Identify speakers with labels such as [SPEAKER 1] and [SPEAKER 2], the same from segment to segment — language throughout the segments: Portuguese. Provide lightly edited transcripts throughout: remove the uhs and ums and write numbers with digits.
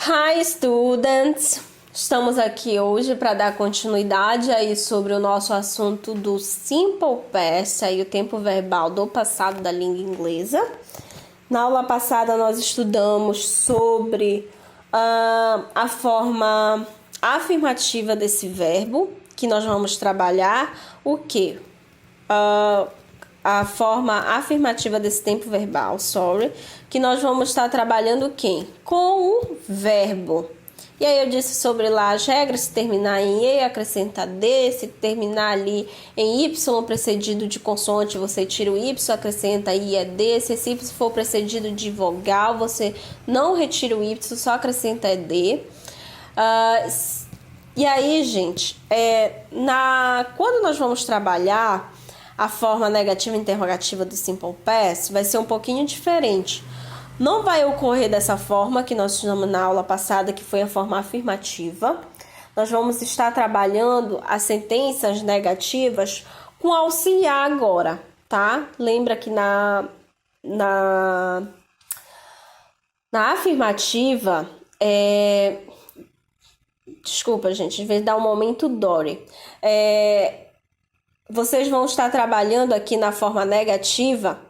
[SPEAKER 1] Hi, students! Estamos aqui hoje para dar continuidade aí sobre o nosso assunto do Simple Past, aí o tempo verbal do passado da língua inglesa. Na aula passada nós estudamos sobre a forma afirmativa desse verbo, que nós vamos trabalhar o quê? A forma afirmativa desse tempo verbal, que nós vamos estar trabalhando quem? Com o verbo. E aí eu disse sobre lá as regras, se terminar em E, acrescenta D, se terminar ali em Y precedido de consoante, você tira o Y, acrescenta I, é D, se esse Y for precedido de vogal, você não retira o Y, só acrescenta é D. E aí, gente, quando nós vamos trabalhar a forma negativa e interrogativa do Simple Past, vai ser um pouquinho diferente. Não vai ocorrer dessa forma que nós estudamos na aula passada, que foi a forma afirmativa. Nós vamos estar trabalhando as sentenças negativas com auxiliar agora, tá? Lembra que na afirmativa, desculpa, gente, às vezes dá um momento Dory. Vocês vão estar trabalhando aqui na forma negativa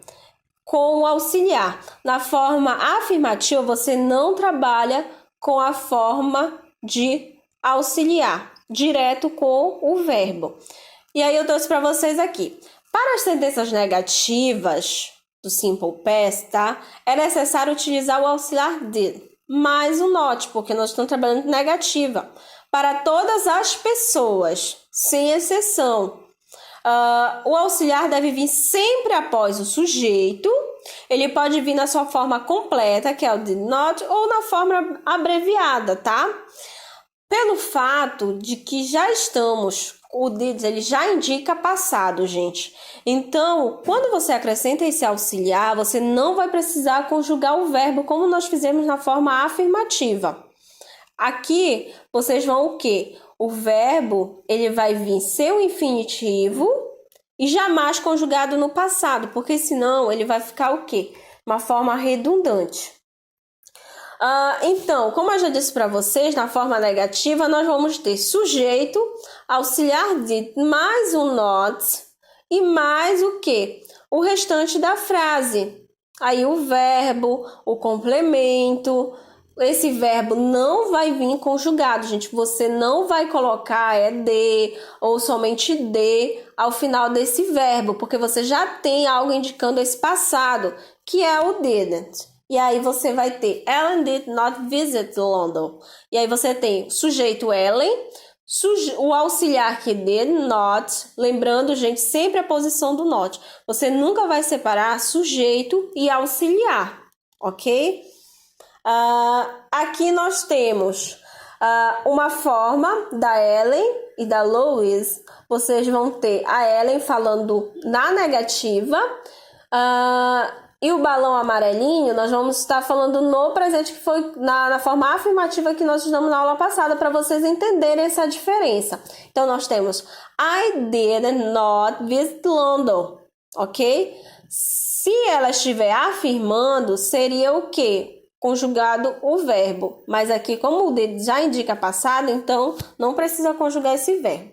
[SPEAKER 1] com o auxiliar. Na forma afirmativa, você não trabalha com a forma de auxiliar, direto com o verbo. E aí eu trouxe para vocês aqui. Para as sentenças negativas do Simple Past, tá? É necessário utilizar o auxiliar did, mais o not, porque nós estamos trabalhando com negativa. Para todas as pessoas, sem exceção. O auxiliar deve vir sempre após o sujeito. Ele pode vir na sua forma completa, que é o did not, ou na forma abreviada, tá? Pelo fato de que o did, ele já indica passado, gente. Então, quando você acrescenta esse auxiliar, você não vai precisar conjugar o verbo como nós fizemos na forma afirmativa. Aqui, vocês vão o quê? O verbo, ele vai vir ser o infinitivo e jamais conjugado no passado, porque senão ele vai ficar o quê? Uma forma redundante. Então, como eu já disse para vocês, na forma negativa, nós vamos ter sujeito, auxiliar did, mais o not e mais o quê? O restante da frase. Aí o verbo, o complemento. Esse verbo não vai vir conjugado, gente. Você não vai colocar de ou somente de ao final desse verbo, porque você já tem algo indicando esse passado, que é o didn't. E aí você vai ter Ellen did not visit London. E aí você tem sujeito Ellen, o auxiliar que did not, lembrando, gente, sempre a posição do not. Você nunca vai separar sujeito e auxiliar, ok? Aqui nós temos uma forma da Ellen e da Louise. Vocês vão ter a Ellen falando na negativa e o balão amarelinho nós vamos estar falando no presente, que foi na forma afirmativa que nós estudamos na aula passada, para vocês entenderem essa diferença. Então nós temos I did not visit London, ok? Se ela estiver afirmando, seria o quê? Conjugado o verbo, mas aqui como o did já indica passado, então não precisa conjugar esse verbo.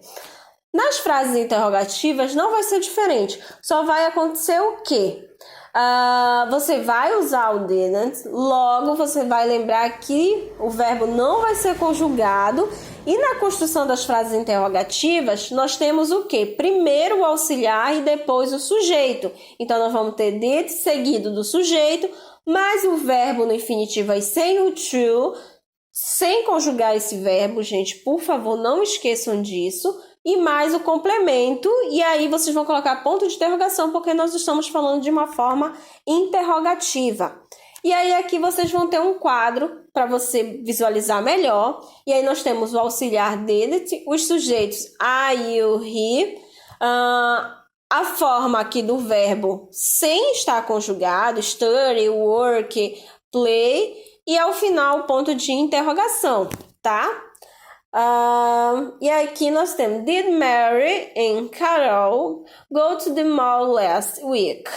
[SPEAKER 1] Nas frases interrogativas não vai ser diferente, só vai acontecer o quê? Você vai usar o didn't, logo você vai lembrar que o verbo não vai ser conjugado, e na construção das frases interrogativas nós temos o quê? Primeiro o auxiliar e depois o sujeito. Então nós vamos ter did seguido do sujeito, mais o verbo no infinitivo aí sem o to, sem conjugar esse verbo, gente, por favor, não esqueçam disso, e mais o complemento, e aí vocês vão colocar ponto de interrogação, porque nós estamos falando de uma forma interrogativa. E aí aqui vocês vão ter um quadro para você visualizar melhor, e aí nós temos o auxiliar did, os sujeitos I, you, he, a forma aqui do verbo sem estar conjugado, study, work, play, e ao final o ponto de interrogação, tá? E aqui nós temos Did Mary and Carol go to the mall last week?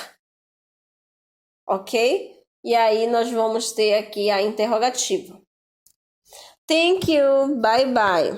[SPEAKER 1] Ok? E aí nós vamos ter aqui a interrogativa. Thank you. Bye bye.